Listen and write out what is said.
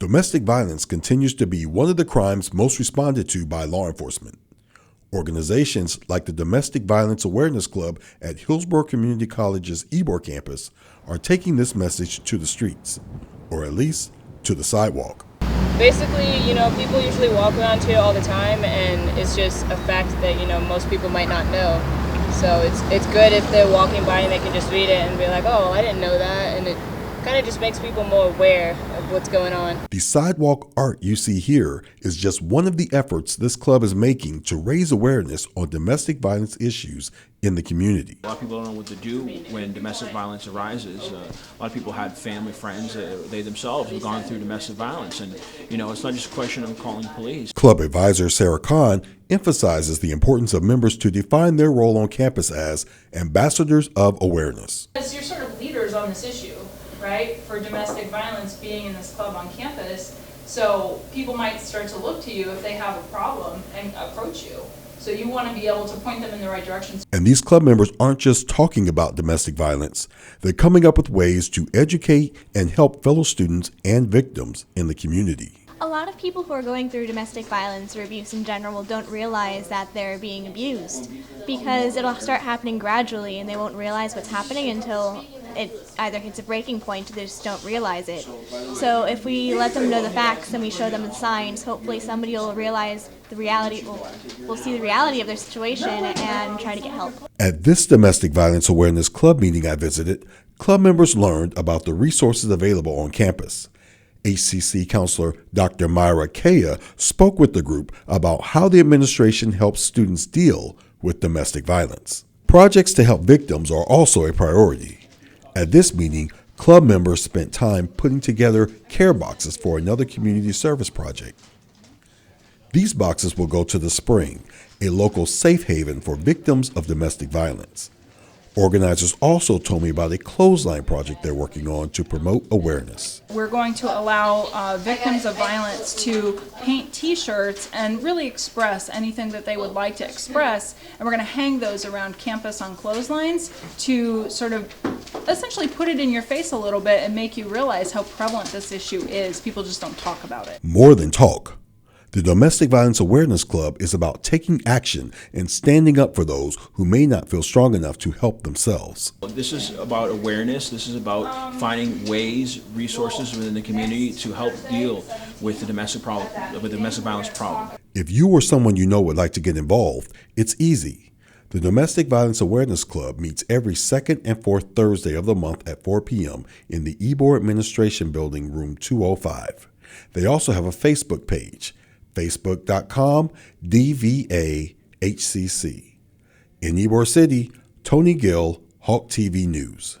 Domestic violence continues to be one of the crimes most responded to by law enforcement. Organizations like the Domestic Violence Awareness Club at Hillsborough Community College's Ybor campus are taking this message to the streets, or at least to the sidewalk. Basically, people usually walk around here all the time, and it's just a fact that, most people might not know. So it's good if they're walking by and they can just read it and be like, oh, I didn't know that, and it kind of just makes people more aware of what's going on. The sidewalk art you see here is just one of the efforts this club is making to raise awareness on domestic violence issues in the community. A lot of people don't know what to do when domestic violence arises. A lot of people had family, friends, they themselves have gone through domestic violence, and it's not just a question of calling police. Club advisor Sarah Kahn emphasizes the importance of members to define their role on campus as ambassadors of awareness. As you're sort of leaders on this issue, right, for domestic violence being in this club on campus, so people might start to look to you if they have a problem and approach you. So you want to be able to point them in the right direction. And these club members aren't just talking about domestic violence. They're coming up with ways to educate and help fellow students and victims in the community. A lot of people who are going through domestic violence or abuse in general don't realize that they're being abused, because it'll start happening gradually and they won't realize what's happening until it either hits a breaking point or they just don't realize it. So if we let them know the facts and we show them the signs, hopefully somebody will realize the reality, will see the reality of their situation and try to get help. At this Domestic Violence Awareness Club meeting I visited, club members learned about the resources available on campus. HCC counselor Dr. Myra Kaya spoke with the group about how the administration helps students deal with domestic violence. Projects to help victims are also a priority. At this meeting, club members spent time putting together care boxes for another community service project. These boxes will go to The Spring, a local safe haven for victims of domestic violence. Organizers also told me about a clothesline project they're working on to promote awareness. We're going to allow victims of violence to paint t-shirts and really express anything that they would like to express, and we're going to hang those around campus on clotheslines to sort of essentially put it in your face a little bit and make you realize how prevalent this issue is. People just don't talk about it. More than talk. The Domestic Violence Awareness Club is about taking action and standing up for those who may not feel strong enough to help themselves. This is about awareness. This is about finding ways, resources within the community to help deal with the domestic violence problem. If you or someone you know would like to get involved, it's easy. The Domestic Violence Awareness Club meets every second and fourth Thursday of the month at 4 p.m. in the Ybor Administration Building, room 205. They also have a Facebook page, facebook.com/DVAHCC. In Ybor City, Tony Gill, Hawk TV News.